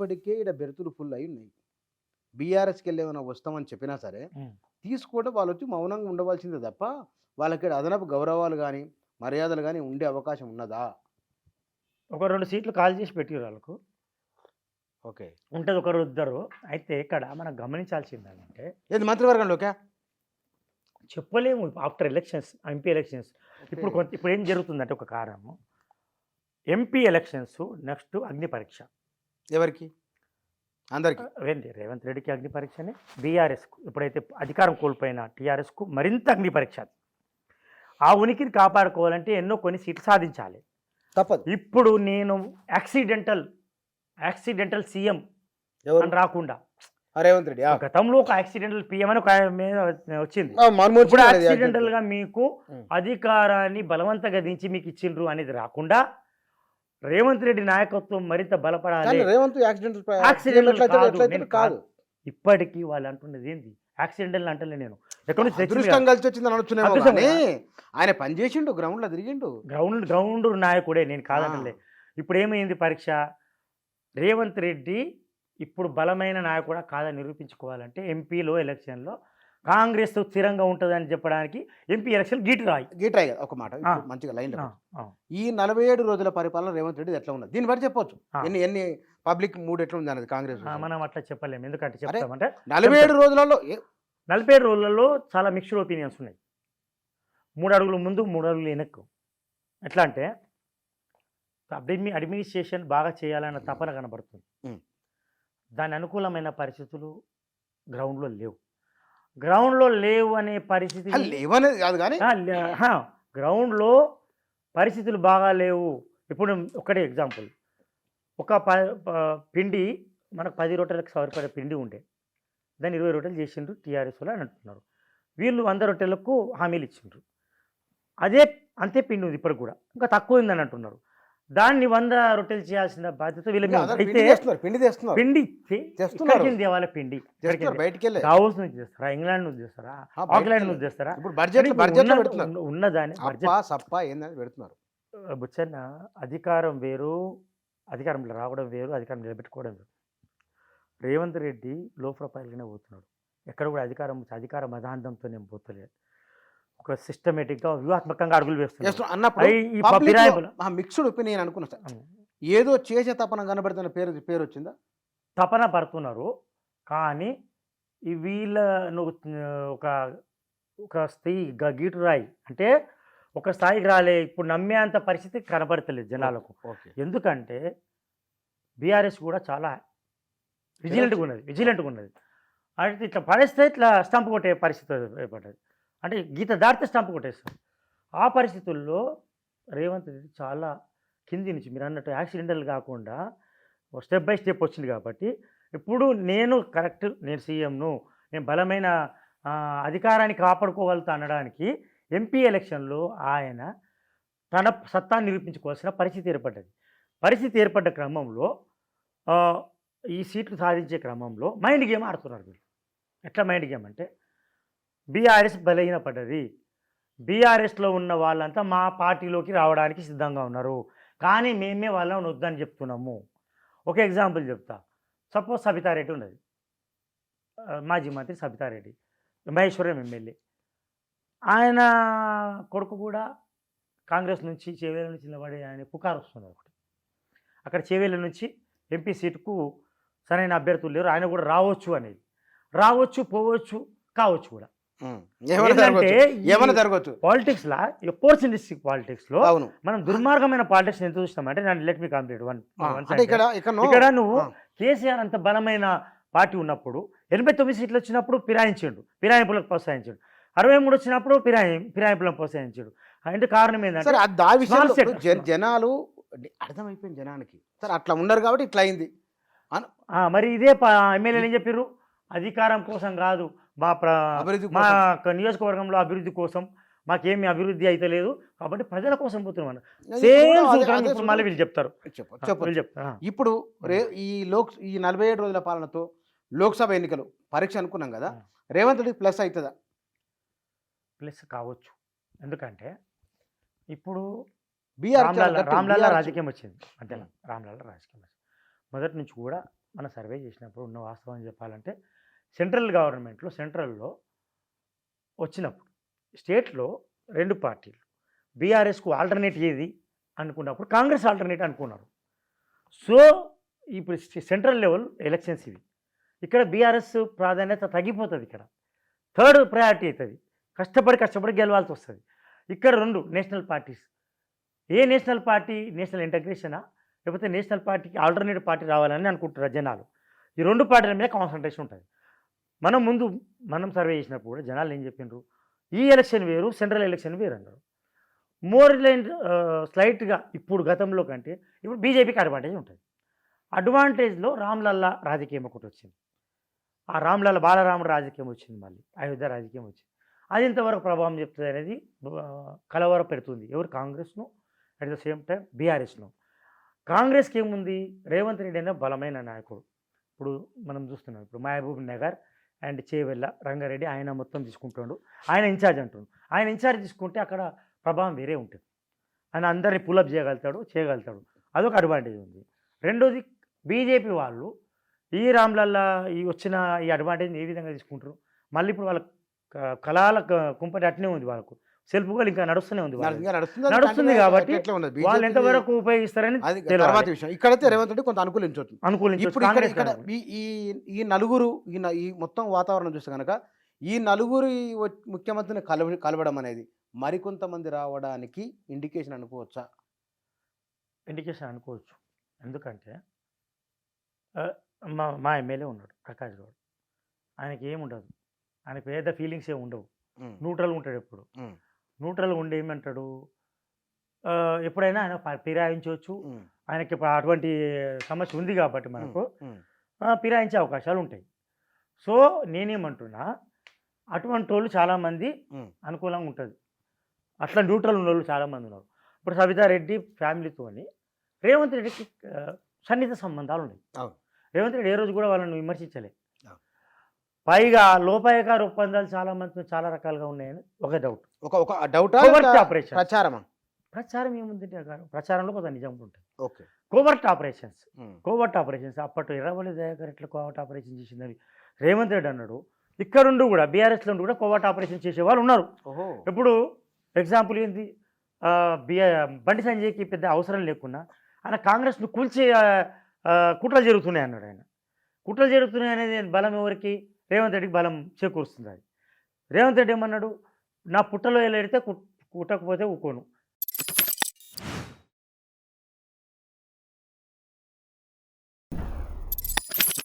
ఇప్పటికే ఈడ బెర్తులు ఫుల్ అయి ఉన్నాయి. బీఆర్ఎస్‌కి ఏమైనా వస్తామని చెప్పినా సరే, హ్మ్. తీసుకోవడం వాళ్ళొచ్చి మౌనంగా ఉండవలసిందే తప్ప, వాళ్ళకి అదనపు గౌరవాలు గాని, మర్యాదలు గాని ఉండే అవకాశం ఉన్నదా? ఒక 2 సీట్లు ఖాళీ చేసి పెట్టిర్రు ఆళ్ళకు. ఓకే. ఉంటది ఒకరు, ఇద్దరు. అయితే ఇక్కడ మనం గమనించాల్సిందేంటంటే ఏది మంత్రివర్గంలోకా? చెప్పలేము after elections, MP elections. Okay. ఇప్పుడు ఏం జరుగుతుందంటే ఒక కారణము ఎంపీ ఎలక్షన్స్ నెక్స్ట్ అగ్ని పరీక్ష. ఎవరికి? అందరికి. రేవంత్ రెడ్డికి అగ్ని పరీక్షనే, బీఆర్ఎస్కు ఎప్పుడైతే అధికారం కోల్పోయిన టీఆర్ఎస్కు మరింత అగ్ని పరీక్ష. ఆ ఉనికిని కాపాడుకోవాలంటే ఎన్నో కొన్ని సీట్లు సాధించాలి. తప్పదు. ఇప్పుడు నేను యాక్సిడెంటల్ సీఎం ఎవరు? అని రాకుండా రేవంత్ రెడ్డి. గతంలో ఒక యాక్సిడెంటల్ పిఎం అని ఒక మీద వచ్చింది. మన్మోహన్ ఇప్పుడు సింగ్ అనేది యాక్సిడెంటల్ గా మీకు అధికారాన్ని బలవంతంగా దించి మీకు ఇచ్చిండ్రు అనేది రాకుండా రేవంత్ రెడ్డి నాయకత్వం మరింత బలపడాలి. కానీ రేవంత్ యాక్సిడెంటల్ యాక్సిడెంటల్ కాదు. ఇప్పటికీ వాళ్ళు అంటున్నది ఏంది? యాక్సిడెంటల్ అంటలే నేను ఎక్కడి నుంచి అదృష్టం కలిసి వచ్చిందని అనొచ్చునేమో కానీ ఆయన పని చేసిండు, గ్రౌండ్ లో తిరిగిండు. గ్రౌండ్ నాయకుడే, నేను కాదనలే. ఇప్పుడు ఏమైంది పరీక్ష? రేవంత్ రెడ్డి ఇప్పుడు బలమైన నాయకుడా కాదని నిరూపించుకోవాలంటే ఎంపీలో ఎలక్షన్లో కాంగ్రెస్ స్థిరంగా ఉంటుందని చెప్పడానికి ఎంపీ ఎలక్షన్ గీటరాయి కదా ఒక మాట. ఇప్పుడు మంచిగా లైన్ ఈ 47 రోజుల పరిపాలన రేవంత్ రెడ్డి ఎట్లా ఉన్నది దీన్ని బట్టి చెప్పొచ్చు. ఎన్ని పబ్లిక్ మూడ్ ఎట్లా ఉంది అనేది కాంగ్రెస్. మనం అట్లా చెప్పలేము. ఎందుకంటే చెప్తామంటే 47 రోజులలో 47 రోజులలో చాలా మిక్స్డ్ ఒపీనియన్స్ ఉన్నాయి. 3 అడుగులు ముందు 3 అడుగులు వెనక్కు. ఎట్లా అంటే అడ్మినిస్ట్రేషన్ బాగా చేయాలన్న తపన కనబడుతుంది. దాని అనుకూలమైన పరిస్థితులు గ్రౌండ్లో లేవు అనే పరిస్థితి లేవనేది కాదు కానీ గ్రౌండ్లో పరిస్థితులు బాగా లేవు. ఇప్పుడు ఒకటే ఎగ్జాంపుల్, ఒక పిండి మనకు 10 రొట్టెలకు సరిపడే పిండి ఉండే దాన్ని 20 రొట్టెలు చేసిండ్రు టీఆర్ఎస్ వాళ్ళు అని అంటున్నారు. వీళ్ళు 100 రొట్టెలకు హామీలు ఇచ్చిండ్రు. అంతే పిండి ఉంది ఇప్పటికి కూడా, ఇంకా తక్కువ ఉందని అంటున్నారు. దాన్ని 100 రొట్టెలు చేయాల్సిన బాధ్యత వీళ్ళ మీద. అయితే పిండి తేవాలి, పిండి దావోస్ నుంచి చేస్తారా, ఇంగ్లాండ్ నుంచి చేస్తారా, ఆక్లాండ్ నుంచి చేస్తారా? ఉన్నదాన్ని పెడుతున్నారు. బుచ్చన్న, అధికారం వేరు, అధికారంలో రావడం వేరు, అధికారం నిలబెట్టుకోవడం వేరు. రేవంత్ రెడ్డి లో ప్రొఫైల్గానే పోతున్నాడు. ఎక్కడ కూడా అధికార మదాంతంతో నేను పోతలేదు. ఒక సిస్టమేటిక్గా వ్యూహాత్మకంగా అడుగులు వేస్తున్నాడు అన్నప్పుడు మిక్స్డ్ ఒపీనియన్ అనుకున్నా సార్. ఏదో చేసే తపన కనబడుతున్న పేరు వచ్చిందా? తపన పడుతున్నారు కానీ వీళ్ళ ఒక స్థాయి గీటు రాయి అంటే ఒక స్థాయికి రాలే. ఇప్పుడు నమ్మే అంత పరిస్థితి కనబడతలేదు జనాలకు. ఎందుకంటే బీఆర్ఎస్ కూడా చాలా విజిలెంట్గా ఉన్నది. అంటే ఇట్లా పడేస్తే ఇట్లా స్టంప్ కొట్టే పరిస్థితి ఏర్పడ్డది. అంటే గీత దాటితే స్టంప్ కొట్టేస్తారు. ఆ పరిస్థితుల్లో రేవంత్ రెడ్డి చాలా కింది నుంచి మీరు అన్నట్టు యాక్సిడెంటల్ కాకుండా స్టెప్ బై స్టెప్ వచ్చింది కాబట్టి ఇప్పుడు నేను సీఎంను, నేను బలమైన అధికారాన్ని కాపాడుకోగలుగుతా అనడానికి ఎంపీ ఎలక్షన్లో ఆయన తన సత్తాన్ని నిరూపించుకోవాల్సిన పరిస్థితి ఏర్పడ్డ క్రమంలో ఈ సీట్లు సాధించే క్రమంలో మైండ్ గేమ్ ఆడుతున్నారు వీళ్ళు. ఎట్లా మైండ్ గేమ్ అంటే బీఆర్ఎస్ బలహీనపడ్డది, బీఆర్ఎస్లో ఉన్న వాళ్ళంతా మా పార్టీలోకి రావడానికి సిద్ధంగా ఉన్నారు, కానీ మేమే వాళ్ళని వద్దని చెప్తున్నాము. ఒక ఎగ్జాంపుల్ చెప్తా. సపోజ్ సబితారెడ్డి ఉన్నది, మాజీ మంత్రి సబితారెడ్డి, మహేశ్వరం ఎమ్మెల్యే. ఆయన కొడుకు కూడా కాంగ్రెస్ నుంచి చేవేళ్ళ నుంచి నిలబడి ఆయన పుకారు వస్తుంది ఒకటి. అక్కడ చేవేళ్ళ నుంచి ఎంపీ సీటుకు సరైన అభ్యర్థులు లేరు, ఆయన కూడా రావచ్చు అనేది. రావచ్చు, పోవచ్చు, కావచ్చు కూడా. పాలిటిక్స్ లా ఆపర్చునిస్టిక్ పాలిటిక్స్ లో మనం దుర్మార్గమైన పాలిటిక్స్ ఎంత చూస్తామంటే లెట్ మీ కంప్లీట్ ఇక్కడ నువ్వు కేసీఆర్ అంత బలమైన పార్టీ ఉన్నప్పుడు 89 సీట్లు వచ్చినప్పుడు ఫిరాయింపులకు ప్రోత్సహించాడు. 63 వచ్చినప్పుడు ఫిరాయింపులను ప్రోత్సహించాడు. అంటే కారణం ఏంటంటే జనాలు అర్థమైపోయింది జనానికి సార్, అట్లా ఉన్నారు కాబట్టి ఇట్లా అయింది. మరి ఇదే ఎమ్మెల్యేలు ఏం చెప్పారు? అధికారం కోసం కాదు, మా నియోజకవర్గంలో అభివృద్ధి కోసం, మాకేమి అభివృద్ధి అయితే లేదు కాబట్టి ప్రజల కోసం పోతున్నాం. సేమ్ మళ్ళీ వీళ్ళు చెప్తారు. ఇప్పుడు ఈ 47 రోజుల పాలనతో లోక్సభ ఎన్నికలు పరీక్ష అనుకున్నాం కదా, రేవంత్ రెడ్డి ప్లస్ అవుతుందా? ప్లస్ కావచ్చు. ఎందుకంటే ఇప్పుడు బీఆర్ రామ్లాల రాజకీయం వచ్చింది. అంటే రామ్లాల రాజకీయం వచ్చింది మొదటి నుంచి కూడా మన సర్వే చేసినప్పుడు ఉన్న వాస్తవం చెప్పాలంటే సెంట్రల్లో వచ్చినప్పుడు స్టేట్లో 2 పార్టీలు బీఆర్ఎస్కు ఆల్టర్నేట్ ఏది అనుకున్నప్పుడు కాంగ్రెస్ ఆల్టర్నేట్ అనుకున్నారు. సో ఇప్పుడు సెంట్రల్ లెవెల్ ఎలక్షన్స్ ఇవి. ఇక్కడ బీఆర్ఎస్ ప్రాధాన్యత తగ్గిపోతుంది. ఇక్కడ 3rd ప్రయారిటీ అవుతుంది. కష్టపడి గెలవాల్సి వస్తుంది. ఇక్కడ 2 నేషనల్ పార్టీస్. ఏ నేషనల్ పార్టీ నేషనల్ ఇంటగ్రేషనా లేకపోతే నేషనల్ పార్టీకి ఆల్టర్నేట్ పార్టీ రావాలని అనుకుంటారు జనాలు. ఈ 2 పార్టీల మీద కాన్సన్ట్రేషన్ ఉంటుంది. మనం సర్వే చేసినప్పుడు కూడా జనాలు ఏం చెప్పిండ్రు, ఈ ఎలక్షన్ వేరు సెంట్రల్ ఎలక్షన్ వేరు అన్నారు. స్లైట్గా ఇప్పుడు గతంలో కంటే ఇప్పుడు బీజేపీకి అడ్వాంటేజ్ ఉంటుంది. అడ్వాంటేజ్లో రామ్లల్లా రాజకీయం ఒకటి వచ్చింది. ఆ రామ్లల్లా బాలరాముడు రాజకీయం వచ్చింది, మళ్ళీ అయోధ్య రాజకీయం వచ్చింది. అది ఇంతవరకు ప్రభావం చెప్తుంది అనేది కలవర పెడుతుంది ఎవరు కాంగ్రెస్ను, అట్ ద సేమ్ టైం బీఆర్ఎస్ను. కాంగ్రెస్కి ఏముంది, రేవంత్ రెడ్డి అనే బలమైన నాయకుడు. ఇప్పుడు మనం చూస్తున్నాం, ఇప్పుడు మహబూబ్ నగర్ అండ్ చేవెళ్ళ రంగారెడ్డి ఆయన మొత్తం తీసుకుంటాడు, ఆయన ఇన్ఛార్జ్ అంటుండు. ఆయన ఇన్ఛార్జ్ తీసుకుంటే అక్కడ ప్రభావం వేరే ఉంటుంది. ఆయన అందరినీ పులప్ చేయగలుగుతాడు. అదొక అడ్వాంటేజ్ ఉంది. రెండోది బీజేపీ వాళ్ళు ఈ రామ్లల్లా ఈ వచ్చిన ఈ అడ్వాంటేజ్ని ఏ విధంగా తీసుకుంటారు, మళ్ళీ ఇప్పుడు వాళ్ళ కళాల కుంపటి అట్నే ఉంది, వాళ్ళకు సెల్ఫ్గా ఇంకా నడుస్తూనే ఉంది, నడుస్తుంది. కాబట్టి వాళ్ళు ఎంతవరకు ఉపయోగిస్తారని తర్వాత విషయం. ఇక్కడైతే రేవంత్ రెడ్డి కొంత అనుకూలించవచ్చు. ఇప్పుడు ఇక్కడ ఈ నలుగురు ఈ మొత్తం వాతావరణం చూస్తే కనుక ఈ నలుగురు ముఖ్యమంత్రిని కలవడం అనేది మరికొంతమంది రావడానికి ఇండికేషన్ అనుకోవచ్చా? ఇండికేషన్ అనుకోవచ్చు. ఎందుకంటే మా ఎమ్మెల్యే ఉన్నాడు ప్రకాష్ గౌడ్, ఆయనకి ఏముండదు, ఆయనకు పెద్ద ఫీలింగ్స్ ఏమి ఉండవు, న్యూట్రల్గా ఉంటాడు. ఎప్పుడు న్యూట్రల్గా ఉండి ఏమంటాడు, ఎప్పుడైనా ఆయన ఫిరాయించవచ్చు. ఆయనకి ఇప్పుడు అటువంటి సమస్య ఉంది కాబట్టి మనకు ఫిరాయించే అవకాశాలు ఉంటాయి. సో నేనేమంటున్నా, అటువంటి వాళ్ళు చాలామంది అనుకూలంగా ఉంటుంది. అట్లా న్యూట్రల్ ఉన్న వాళ్ళు చాలామంది ఉన్నారు. ఇప్పుడు సవితారెడ్డి ఫ్యామిలీతోని రేవంత్ రెడ్డికి సన్నిహిత సంబంధాలు ఉన్నాయి. రేవంత్ రెడ్డి ఏ రోజు కూడా వాళ్ళని విమర్శించలే. పైగా లోపాయకార ఒప్పందాలు చాలా రకాలుగా ఉన్నాయని ఒక డౌట్. ఆపరేషన్ ప్రచారం ఏముంది, ప్రచారంలో కొంత నిజం ఉంటుంది. కోవర్ట్ ఆపరేషన్స్ అప్పట్లో ఎర్రవల్లి దయాకర్ ఎట్లా కోవర్ట్ ఆపరేషన్ చేసిందని రేవంత్ రెడ్డి అన్నాడు. ఇక్కడుండి కూడా బీఆర్ఎస్లో కూడా కోవర్ట్ ఆపరేషన్ చేసే వాళ్ళు ఉన్నారు. ఇప్పుడు ఎగ్జాంపుల్ ఏంది, బండి సంజయ్కి పెద్ద అవసరం లేకున్నా ఆయన కాంగ్రెస్ను కూల్చే కుట్రలు జరుగుతున్నాయి అన్నాడు. ఆయన కుట్రలు జరుగుతున్నాయి అనేది బలం ఎవరికి, రేవంత్ రెడ్డికి బలం చేకూరుస్తుంది. అది రేవంత్ రెడ్డి ఏమన్నాడు, నా పుట్టలో ఎలాడితే కుట్టకపోతే ఊకోను,